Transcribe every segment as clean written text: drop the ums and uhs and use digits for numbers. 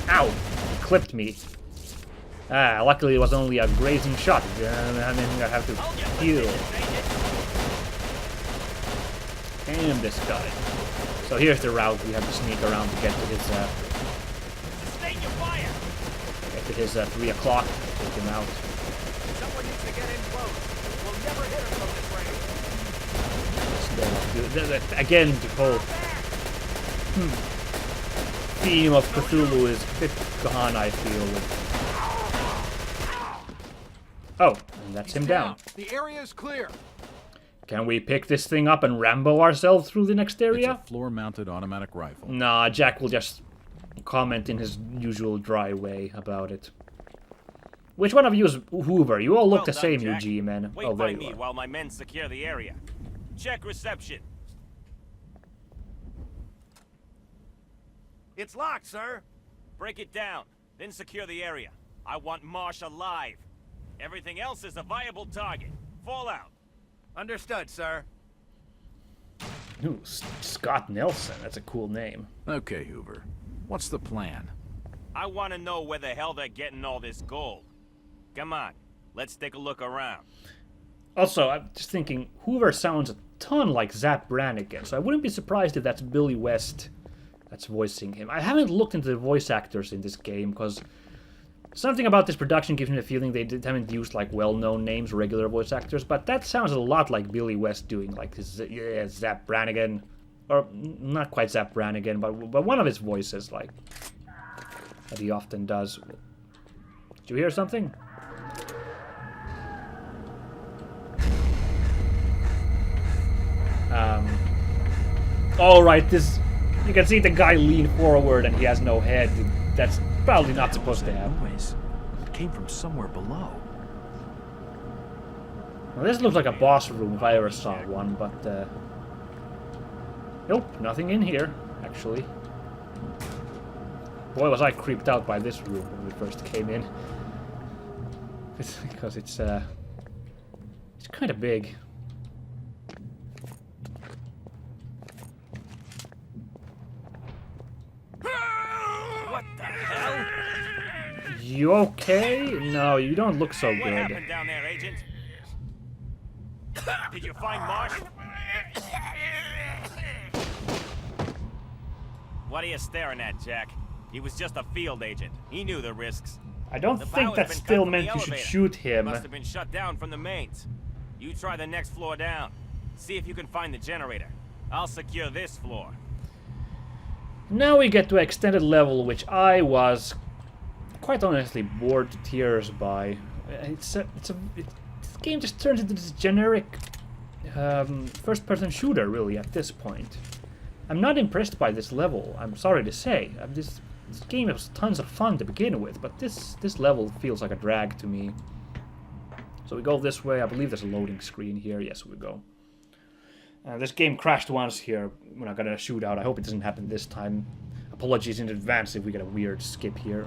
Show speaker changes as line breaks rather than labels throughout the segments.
Ow! He clipped me. Ah, luckily it was only a grazing shot. And then I have to heal. And this guy. So here's the route we have to sneak around to get to his, get to his 3 o'clock. Take him out.
Someone needs to get in close. We'll never hit him from this range.
Again, the whole theme of Cthulhu is a bit gone, I feel. Oh, and that's him down.
The area is clear.
Can we pick this thing up and Rambo ourselves through the next area?
It's a floor-mounted automatic rifle.
Nah, Jack will just comment in his usual dry way about it. Which one of you is Hoover? You all look the same, you G-men.
Wait
Oh, there
by
you
me
are.
while my men secure the area. Check reception.
It's locked, sir.
Break it down, then secure the area. I want Marsh alive. Everything else is a viable target. Fallout.
Understood, sir.
Ooh, Scott Nelson. That's a cool name.
Okay, Hoover. What's the plan?
I want to know where the hell they're getting all this gold. Come on, let's take a look around.
Also, I'm just thinking, Hoover sounds a ton like Zap Brannigan, so I wouldn't be surprised if that's Billy West that's voicing him. I haven't looked into the voice actors in this game, because something about this production gives me the feeling they haven't used, like, well-known names, regular voice actors, but that sounds a lot like Billy West doing, like, his, yeah, Zap Brannigan. Or, not quite Zap Brannigan, but one of his voices, like, that he often does. Did you hear something? Alright, this... You can see the guy lean forward and he has no head. That's probably not supposed to happen.
Noise. It came from somewhere below.
Well, this looks like a boss room if I ever saw one, but... Nope, nothing in here, actually. Boy, was I creeped out by this room when we first came in. It's because it's kind of big.
What the hell?
You okay? No, you don't look so
What
good.
happened down there, Agent? Did you find Marsh? What are you staring at, Jack? He was just a field agent. He knew the risks.
I don't
The
think
power
that
had been
still
cut from
meant
the
you should
elevator.
shoot
It
him.
must have been shut down from the mains. You try the next floor down. See if you can find the generator. I'll secure this floor.
Now we get to extended level, which I was quite honestly bored to tears by. This game just turns into this generic first-person shooter, really, at this point. I'm not impressed by this level, I'm sorry to say. This game was tons of fun to begin with, but this level feels like a drag to me. So we go this way. I believe there's a loading screen here. Yes, we go. This game crashed once here when I got in a shootout. I hope it doesn't happen this time. Apologies in advance if we get a weird skip here.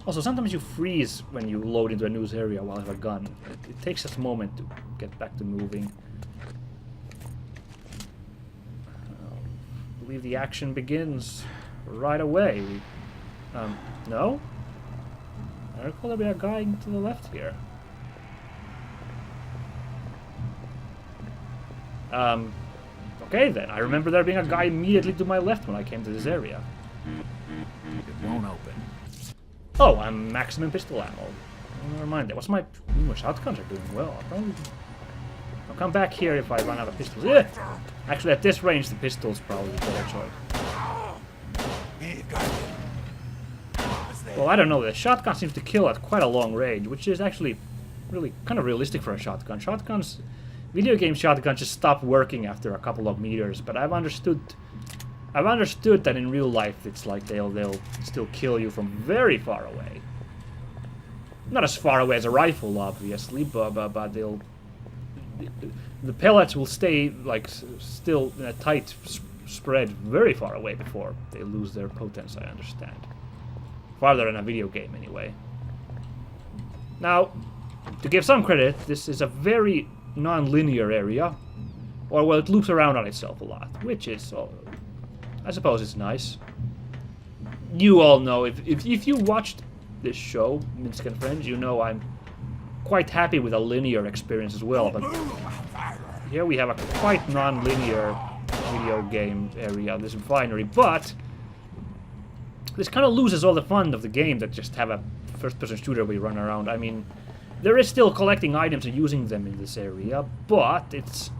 Also, sometimes you freeze when you load into a news area while you have a gun. It takes us a moment to get back to moving. I believe the action begins right away. No? I recall there be a guy to the left here. Okay then, I remember there being a guy immediately to my left when I came to this area.
It won't open.
Oh, I'm maximum pistol ammo. Oh, never mind that. What's my... Ooh, shotguns are doing well. I'll come back here if I run out of pistols. Ugh! Actually, at this range, the pistol's probably the better choice. Well, I don't know. The shotgun seems to kill at quite a long range, which is actually really kind of realistic for a shotgun. Shotguns... Video game shotguns just stop working after a couple of meters, but I've understood that in real life it's like they'll still kill you from very far away. Not as far away as a rifle, obviously, but they'll... The pellets will stay, like, still in a tight spread very far away before they lose their potency, I understand. Farther than a video game, anyway. Now, to give some credit, this is a very non-linear area. Or, well, it loops around on itself a lot, which is, I suppose it's nice. you all know, if you watched this show, Minsk and Friends, you know I'm quite happy with a linear experience as well, but here we have a quite non-linear video game area, this refinery, but this kind of loses all the fun of the game that just have a first-person shooter where you run around. I mean, there is still collecting items and using them in this area, but it's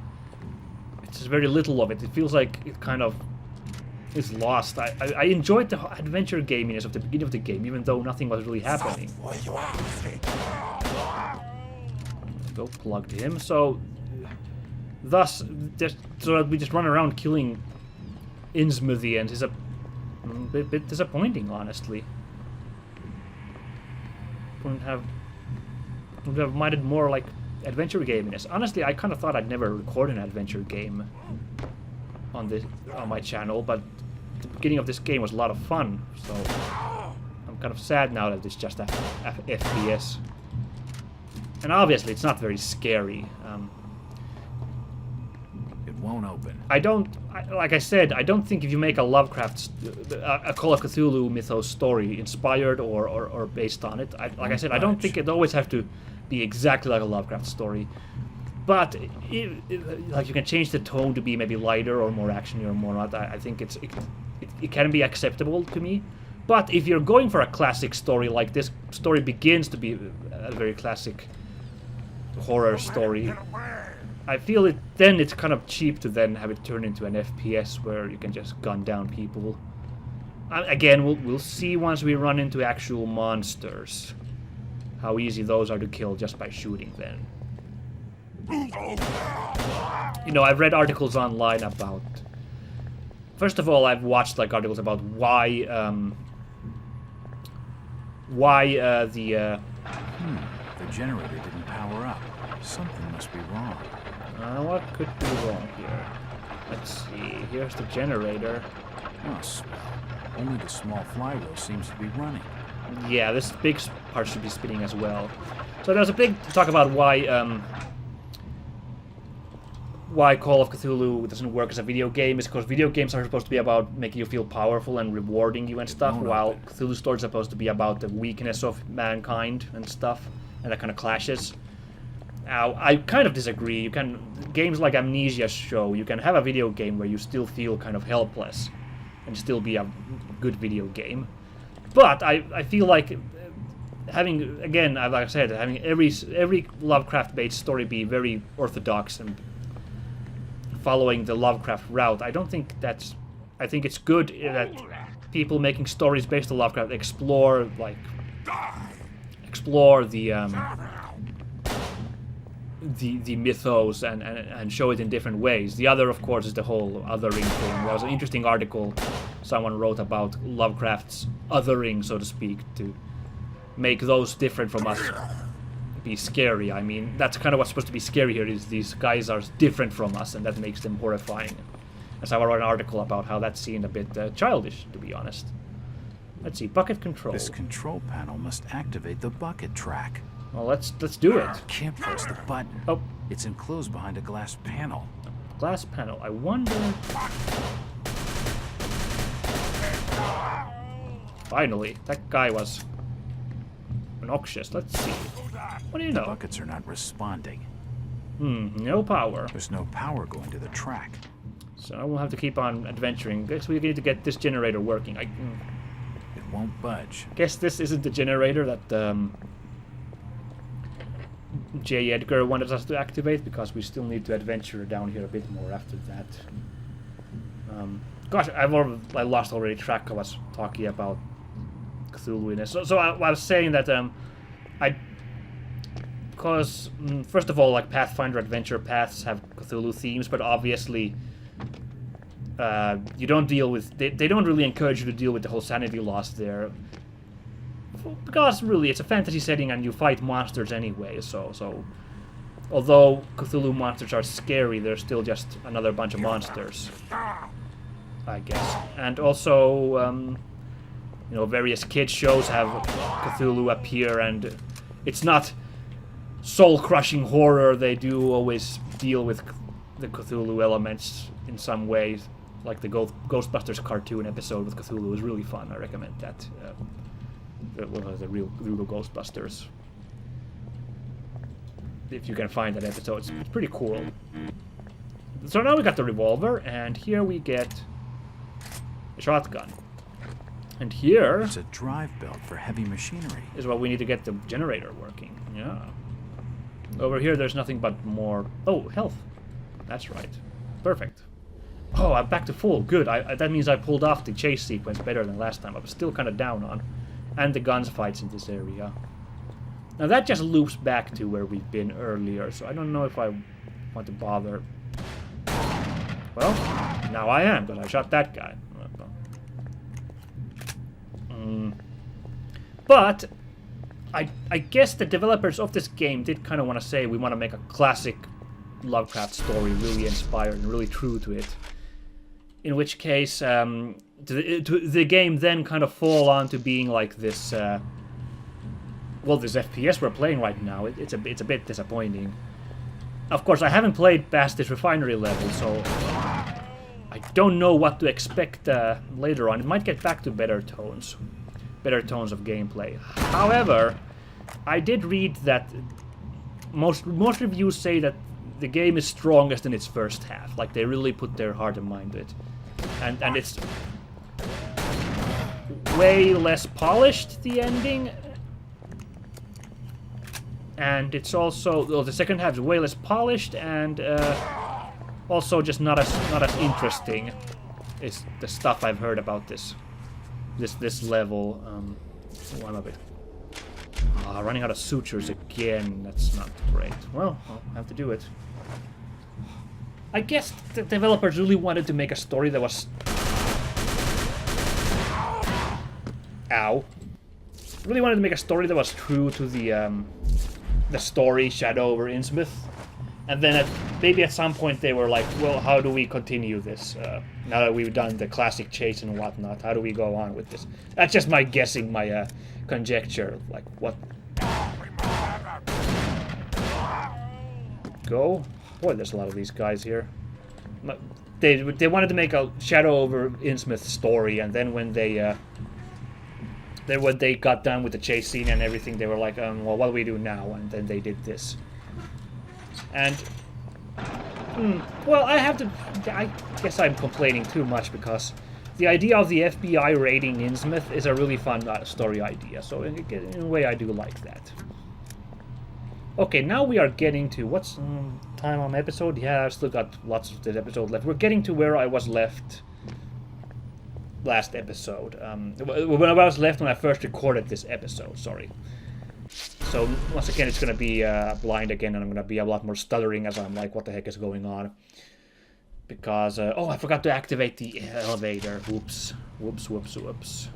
very little of it. It feels like it kind of is lost. I enjoyed the adventure gaminess of the beginning of the game, even though nothing was really happening. Go plug him. So, thus, so that we just run around killing Innsmouthians is a bit disappointing, honestly. Would have minded more like adventure gaminess. Honestly, I kind of thought I'd never record an adventure game on my channel, but the beginning of this game was a lot of fun. So I'm kind of sad now that it's just a FPS. And obviously, it's not very scary.
It won't open.
Like I said, I don't think if you make a Lovecraft, a Call of Cthulhu mythos story inspired or based on it, like I said, I don't think it always have to be exactly like a Lovecraft story. But like you can change the tone to be maybe lighter or more actiony or more not. I think it can be acceptable to me. But if you're going for a classic story, like this story begins to be a very classic horror story, I feel then it's kind of cheap to then have it turn into an FPS where you can just gun down people. Again, we'll see once we run into actual monsters how easy those are to kill just by shooting them. You know, I've read articles online about... First of all, I've watched like articles about why the
generator didn't power up. Something must be wrong.
What could be wrong here? Let's see. Here's the generator.
Oh, swell. Only the small flywheel seems to be running.
Yeah, this big part should be spinning as well. So there's a big talk about why Call of Cthulhu doesn't work as a video game. Is because video games are supposed to be about making you feel powerful and rewarding you and stuff, while Cthulhu stories are supposed to be about the weakness of mankind and stuff, and that kind of clashes. Now, I kind of disagree. Games like Amnesia show you can have a video game where you still feel kind of helpless and still be a good video game. But I feel like having, again, like I said, having every Lovecraft-based story be very orthodox and following the Lovecraft route, I don't think that's... I think it's good that people making stories based on Lovecraft explore the mythos and show it in different ways. The other, of course, is the whole othering thing. There was an interesting article someone wrote about Lovecraft's othering, so to speak, to make those different from us be scary. I mean, that's kind of what's supposed to be scary here, is these guys are different from us, and that makes them horrifying. And so I wrote an article about how that seemed a bit childish, to be honest. Let's see, bucket control.
This control panel must activate the bucket track.
Well, let's do it.
Can't press the button.
Oh.
It's enclosed behind a glass panel.
Glass panel. I wonder... Finally, that guy was obnoxious. Let's see. What do you know?
The buckets are not responding.
No power.
There's no power going to the track.
So we'll have to keep on adventuring. Guess we need to get this generator working.
It won't budge.
Guess this isn't the generator that J. Edgar wanted us to activate, because we still need to adventure down here a bit more after that. Gosh, I lost already track of us talking about Cthulhu in this. So I was saying that because first of all, like Pathfinder adventure paths have Cthulhu themes, but obviously you don't deal with they don't really encourage you to deal with the whole sanity loss there, because really it's a fantasy setting and you fight monsters anyway. So although Cthulhu monsters are scary, they're still just another bunch of monsters, I guess. And also you know, various kids shows have Cthulhu appear, and it's not soul-crushing horror. They do always deal with the Cthulhu elements in some ways. Like the Ghostbusters cartoon episode with Cthulhu was really fun. I recommend that. One of the real Ghostbusters. If you can find that episode, it's pretty cool. So now we got the revolver, and here we get a shotgun. And here
It's a drive belt for heavy machinery.
is what we need to get the generator working. Yeah. Over here, there's nothing but more. Oh, health. That's right. Perfect. Oh, I'm back to full. Good. That means I pulled off the chase sequence better than last time. I was still kind of down on. And the guns fights in this area. Now that just loops back to where we've been earlier, so I don't know if I want to bother. Well, now I am, but I shot that guy. But I guess the developers of this game did kind of want to say we want to make a classic Lovecraft story, really inspired and really true to it. In which case, the game then kind of fall on to being like this. Well, this FPS we're playing right now, it's a bit disappointing. Of course, I haven't played past this refinery level, so I don't know what to expect later on. It might get back to better tones of gameplay. However, I did read that most reviews say that the game is strongest in its first half. Like they really put their heart and mind to it, and it's way less polished, the ending. And it's also, well, the second half is way less polished, and also just not as interesting is the stuff I've heard about this level. One of it. Running out of sutures again. That's not great. Well, I'll have to do it. I guess the developers really wanted to make a story that was. Ow. Really wanted to make a story that was true to the story Shadow over Innsmouth, and then maybe at some point they were like, well, how do we continue this now that we've done the classic chase and whatnot? How do we go on with this? That's just my guessing, my conjecture. Like, what? Go? Boy, there's a lot of these guys here. They wanted to make a Shadow over Innsmouth story, and then when they got done with the chase scene and everything, they were like, well, what do we do now? And then they did this. And, well, I guess I'm complaining too much, because the idea of the FBI raiding Innsmouth is a really fun story idea, so in a way I do like that. Okay, now we are getting to, what's time on episode? Yeah, I've still got lots of this episode left. We're getting to where I was left last episode. When I was left when I first recorded this episode, sorry. So once again, it's going to be blind again, and I'm going to be a lot more stuttering as I'm like, what the heck is going on? Because, oh, I forgot to activate the elevator. Whoops. Whoops, whoops, whoops.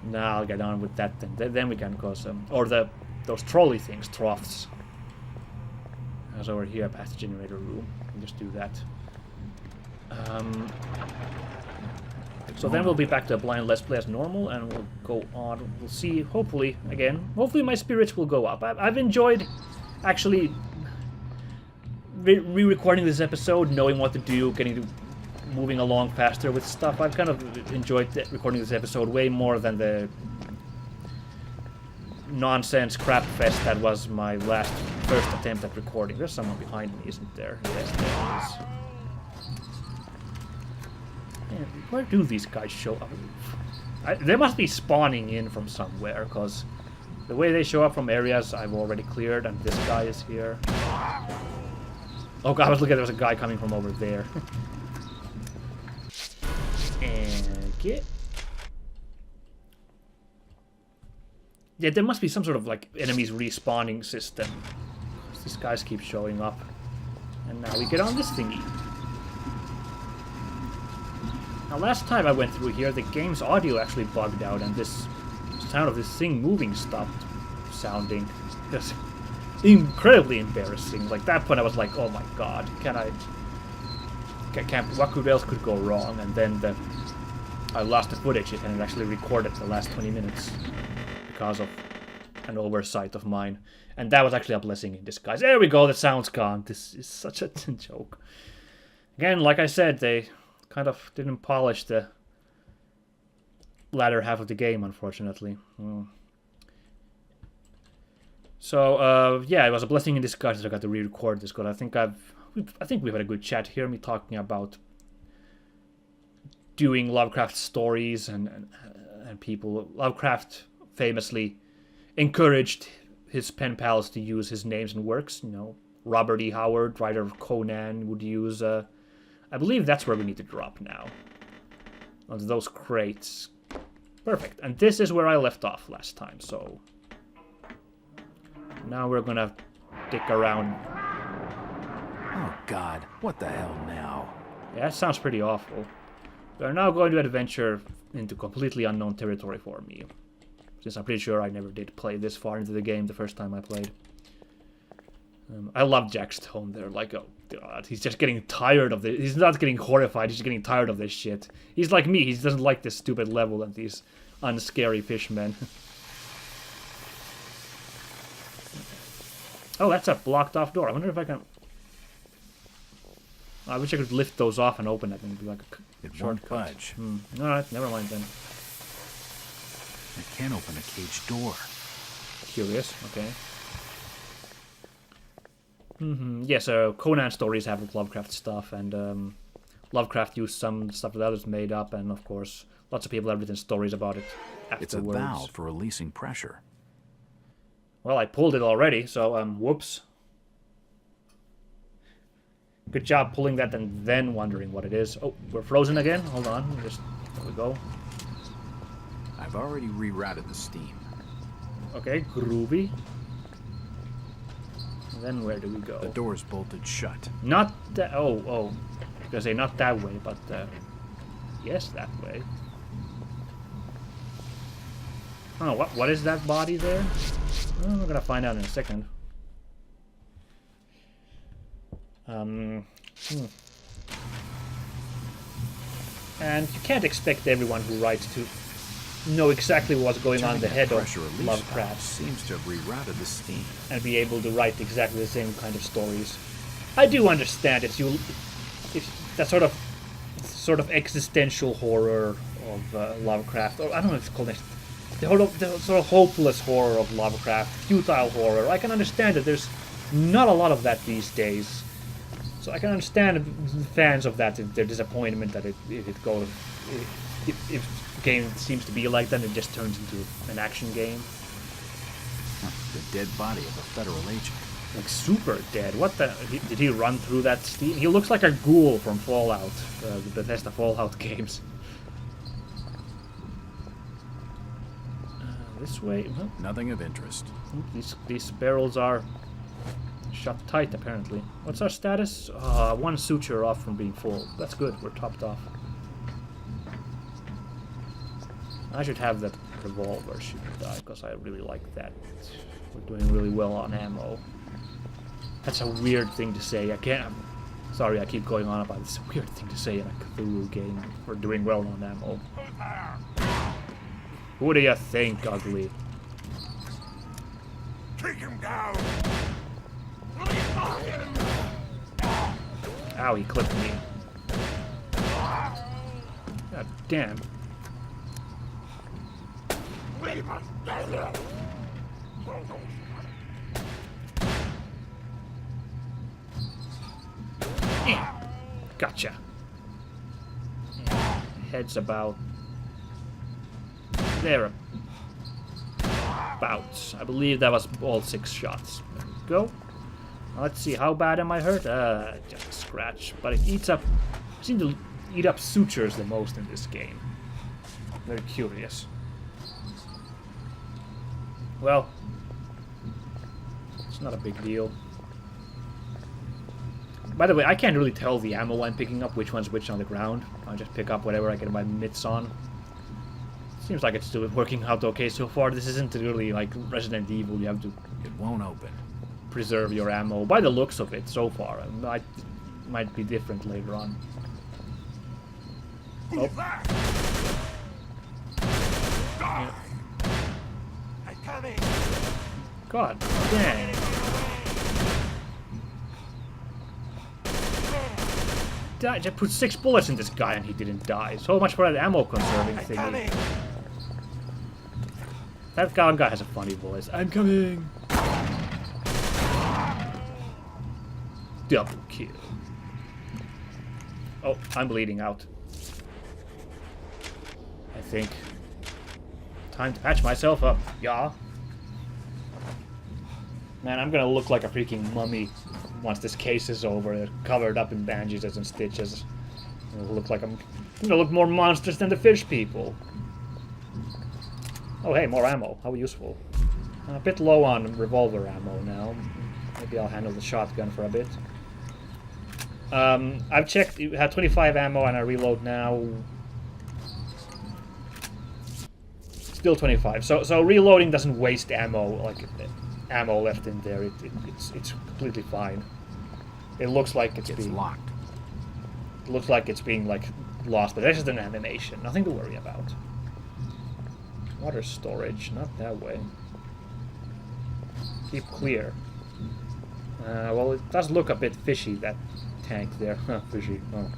Now I'll get on with that, then we can go some... Or those trolley things, troughs. As over here past the generator room. Just do that. So then we'll be back to blind Let's Play as normal, and we'll go on. We'll see, hopefully, again, hopefully my spirits will go up. I've enjoyed, actually, re-recording this episode, knowing what to do, moving along faster with stuff. I've kind of enjoyed recording this episode way more than the nonsense crap fest that was my first attempt at recording. There's someone behind me, isn't there? Yes, there is. Man, where do these guys show up? They must be spawning in from somewhere, because the way they show up from areas I've already cleared, and this guy is here. Oh god, I was looking, there was a guy coming from over there. And get... Yeah, there must be some sort of, like, enemies respawning system. These guys keep showing up. And now we get on this thingy. Now, last time I went through here, the game's audio actually bugged out, and this sound of this thing moving stopped sounding. Just incredibly embarrassing. Like, that point I was like, oh my god, what else could go wrong? And then I lost the footage, and it actually recorded the last 20 minutes because of an oversight of mine. And that was actually a blessing in disguise. There we go, the sound's gone. This is such a joke. Again, like I said, kind of didn't polish the latter half of the game, unfortunately. So yeah, it was a blessing in disguise that I got to re-record this, because I think we've had a good chat here, me talking about doing Lovecraft stories and people. Lovecraft famously encouraged his pen pals to use his names and works. You know, Robert E. Howard, writer of Conan, would use. I believe that's where we need to drop now. Onto those crates. Perfect. And this is where I left off last time. So now we're gonna dick around.
Oh God, what the hell now?
Yeah, that sounds pretty awful. We are now going to adventure into completely unknown territory for me, since I'm pretty sure I never did play this far into the game the first time I played. I love Jack's tone there, like, oh God, he's just getting tired of this. He's not getting horrified, he's just getting tired of this shit. He's like me, he doesn't like this stupid level and these unscary fishmen. Oh, that's a blocked off door. I wonder if I can... I wish I could lift those off and open it and be like a
It won't budge.
Alright, never mind then.
I can't open a cage door.
Curious, okay. Yes, Conan stories have Lovecraft stuff, and Lovecraft used some stuff that others made up, and of course, lots of people have written stories about it afterwards.
It's a valve for releasing pressure.
Well, I pulled it already, so, whoops. Good job pulling that and then wondering what it is. Oh, we're frozen again? Hold on, there we go.
I've already rerouted the steam.
Okay, groovy. Then where do we go?
The door's bolted shut.
Not that... Oh. I was gonna say not that way, but... yes, that way. Oh, what is that body there? Oh, we're gonna find out in a second. And you can't expect everyone who writes to know exactly what's going on in the head of Lovecraft.
Seems to have rerouted the steam.
And be able to write exactly the same kind of stories. I do understand it's that sort of existential horror of Lovecraft, or I don't know if it's called the sort of hopeless horror of Lovecraft, futile horror. I can understand that there's not a lot of that these days. So I can understand fans of that, their disappointment that if the game seems to be like that, it just turns into an action game.
The dead body of a federal agent.
Like super dead. What the? Did he run through that steam? He looks like a ghoul from Fallout, the Bethesda Fallout games. This way. Well,
nothing of interest.
These barrels are shut tight, apparently. What's our status? One suture off from being full. That's good. We're topped off. I should have that revolver shoot die, because I really like that. We're doing really well on ammo. That's a weird thing to say. Sorry, I keep going on about this. It's a weird thing to say in a Cthulhu game. We're doing well on ammo. Who do you think, ugly?
Take him down.
Ow, he clipped me. God damn. Gotcha. Head's about there. About. I believe that was all 6 shots. There we go. Let's see, how bad am I hurt? Just a scratch. But it eats up... I seem to eat up sutures the most in this game. Very curious. Well, it's not a big deal. By the way, I can't really tell the ammo I'm picking up, which one's which on the ground. I'll just pick up whatever I get my mitts on. Seems like it's still working out okay so far. This isn't really like Resident Evil. You have to...
It won't open.
Preserve your ammo. By the looks of it so far. It might be different later on. Oh. Yeah. God dang. die? Just put 6 bullets in this guy and he didn't die. So much for that ammo conserving
I'm
thingy.
coming.
That guy has a funny voice. I'm coming. Double kill. Oh, I'm bleeding out. I think. Time to patch myself up. Yeah. Man, I'm gonna look like a freaking mummy once this case is over, covered up in bandages and stitches. It'll look like I'm gonna look more monstrous than the fish people. Oh hey, more ammo. How useful. I'm a bit low on revolver ammo now. Maybe I'll handle the shotgun for a bit. I've checked, you have 25 ammo and I reload now. Still 25. So reloading doesn't waste ammo, like ammo left in there. It's completely fine. It looks like it's being
locked.
It looks like it's being like lost, but that's just an animation. Nothing to worry about. Water storage, not that way. Keep clear. Well, it does look a bit fishy, that tank there. Huh, fishy. Oh.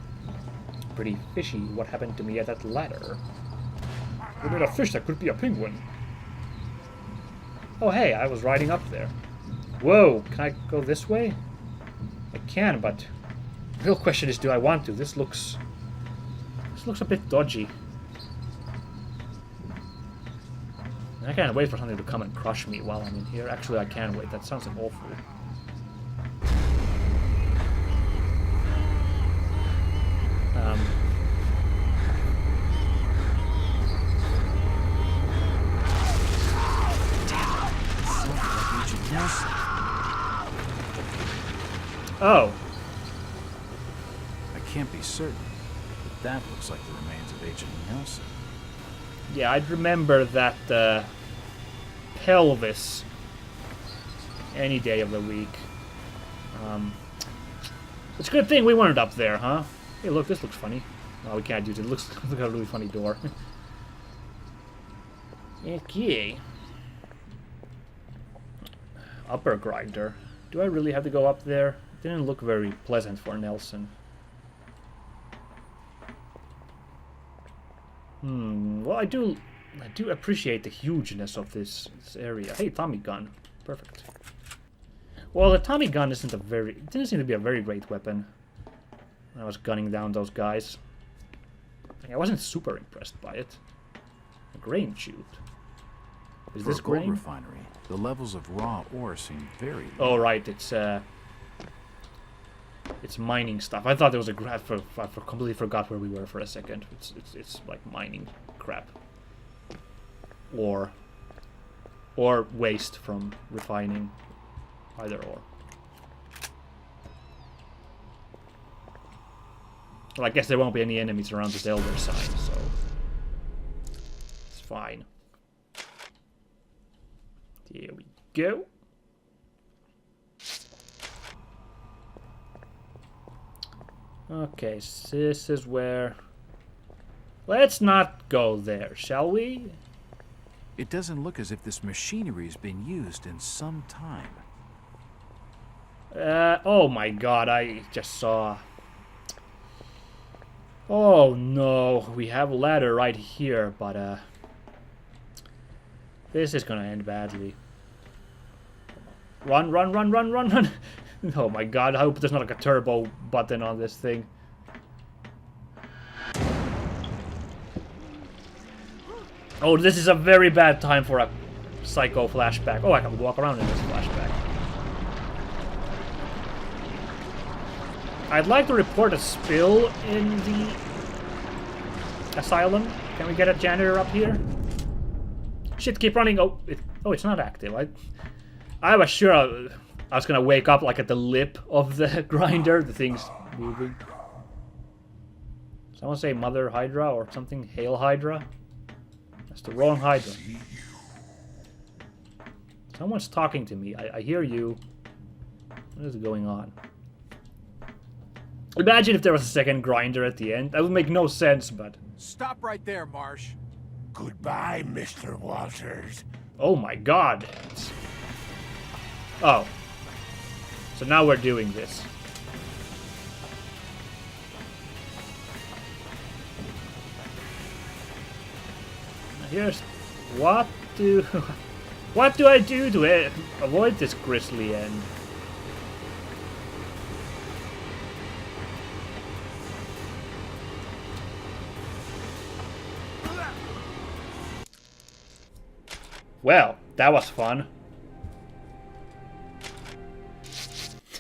Pretty fishy. What happened to me at that ladder? We made a fish that could be a penguin. Oh hey, I was riding up there. Whoa, can I go this way? I can, but the real question is, do I want to? This looks a bit dodgy. I can't wait for something to come and crush me while I'm in here. Actually, I can wait. That sounds awful. Oh.
I can't be certain, but that looks like the remains of Agent Nelson.
Yeah, I'd remember that pelvis any day of the week. It's a good thing we weren't up there, huh? Hey, look, this looks funny. Oh, we can't use it. It looks like a really funny door. Okay. Upper grinder. Do I really have to go up there? It didn't look very pleasant for Nelson. Well, I do appreciate the hugeness of this area. Hey, Tommy gun. Perfect. Well, the Tommy gun it didn't seem to be a very great weapon when I was gunning down those guys. I wasn't super impressed by it. A grain chute. Is
For
this
a gold
grain?
refinery, the levels of raw ore seem very low.
Oh right, it's mining stuff. I thought there was a I completely forgot where we were for a second. It's like mining crap. Or waste from refining. Either or. Well, I guess there won't be any enemies around this elder sign, so it's fine. Here we go. Okay, so this is where... Let's not go there, shall we?
It doesn't look as if this machinery's been used in some time.
Oh my god, I just saw... Oh no, we have a ladder right here, but this is gonna end badly. Run, run, run, run, run, run! Oh my god, I hope there's not like a turbo button on this thing. Oh, this is a very bad time for a psycho flashback. Oh, I can walk around in this flashback. I'd like to report a spill in the asylum. Can we get a janitor up here? Shit, keep running. Oh, it's not active. I was sure I was gonna wake up like at the lip of the grinder. The thing's moving. Someone say Mother Hydra or something? Hail Hydra? That's the wrong Hydra. Someone's talking to me. I hear you. What is going on? Imagine if there was a second grinder at the end. That would make no sense, but...
Stop right there, Marsh.
Goodbye, Mr. Walters.
Oh my god. Oh. So now we're doing this. here's what do what do I do to avoid this grisly end? Well, that was fun.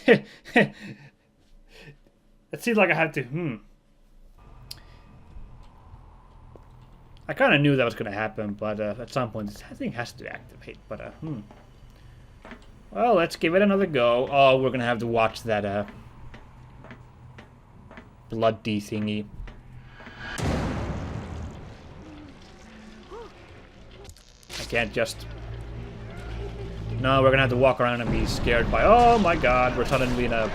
It seems like I had to. I kind of knew that was going to happen, but at some point this thing has to activate. But well, let's give it another go. Oh, we're going to have to watch that bloody thingy. I can't just... No, we're gonna have to walk around and be scared by... Oh my god, we're suddenly in a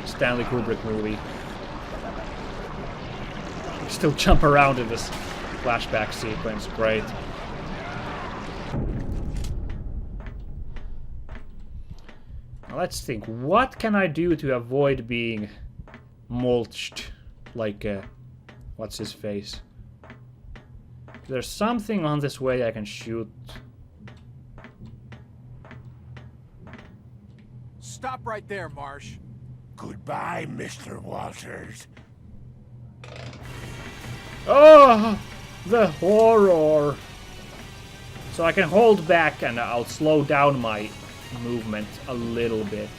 Stanley Kubrick movie. We still jump around in this flashback sequence. Great. Now let's think. What can I do to avoid being mulched like... what's his face? There's something on this way I can shoot.
Stop right there, Marsh.
Goodbye, Mr. Walters.
Oh, the horror. So I can hold back and I'll slow down my movement a little bit.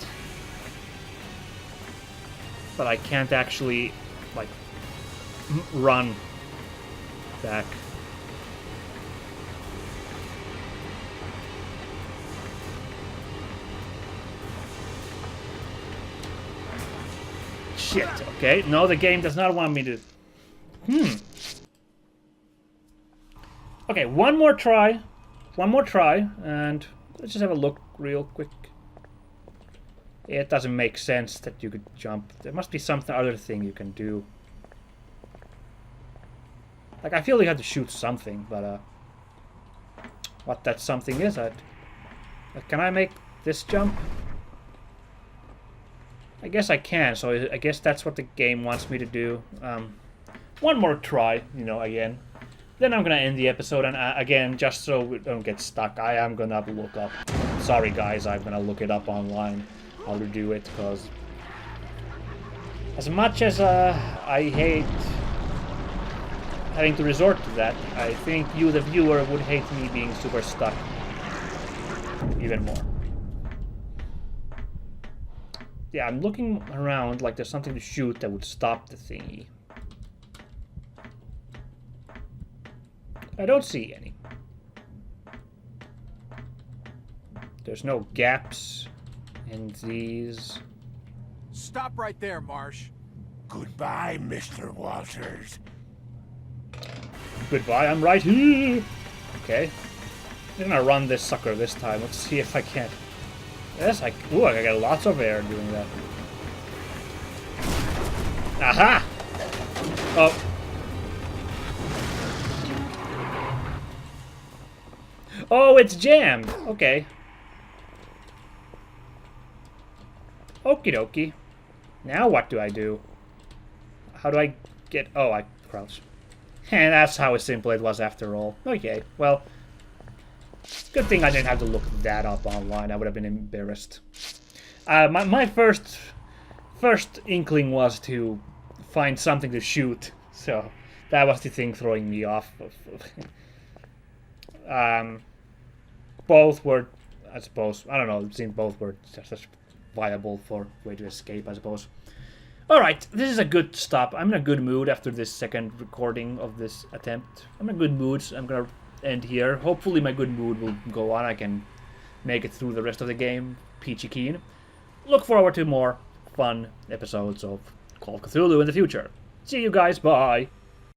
But I can't actually, like, run back. Shit, okay. No, the game does not want me to... Okay, one more try. One more try, and let's just have a look real quick. It doesn't make sense that you could jump. There must be some other thing you can do. Like, I feel you have to shoot something, but what that something is, can I make this jump? I guess I can, so I guess that's what the game wants me to do. One more try, you know, again. Then I'm gonna end the episode, and again, just so we don't get stuck, I am gonna look up... Sorry guys, I'm gonna look it up online, how to do it, because... As much as I hate having to resort to that, I think you, the viewer, would hate me being super stuck even more. Yeah, I'm looking around like there's something to shoot that would stop the thingy. I don't see any. There's no gaps in these.
Stop right there, Marsh.
Goodbye, Mr. Walters.
Goodbye, I'm right here. Okay. I'm gonna run this sucker this time. Let's see if I can. Yes, ooh, I got lots of air doing that. Aha! Oh. Oh, it's jammed. Okay. Okie dokie. Now what do I do? How do I get... Oh, I crouch. And that's how simple it was after all. Okay, well... Good thing I didn't have to look that up online. I would have been embarrassed. My first inkling was to find something to shoot. So, that was the thing throwing me off. Both were, I suppose, I don't know, it seemed both were just viable for way to escape, I suppose. Alright, this is a good stop. I'm in a good mood after this second recording of this attempt. I'm in a good mood, so I'm gonna end here. Hopefully my good mood will go on. I can make it through the rest of the game peachy keen. Look forward to more fun episodes of Call of Cthulhu in the future. See you guys, bye!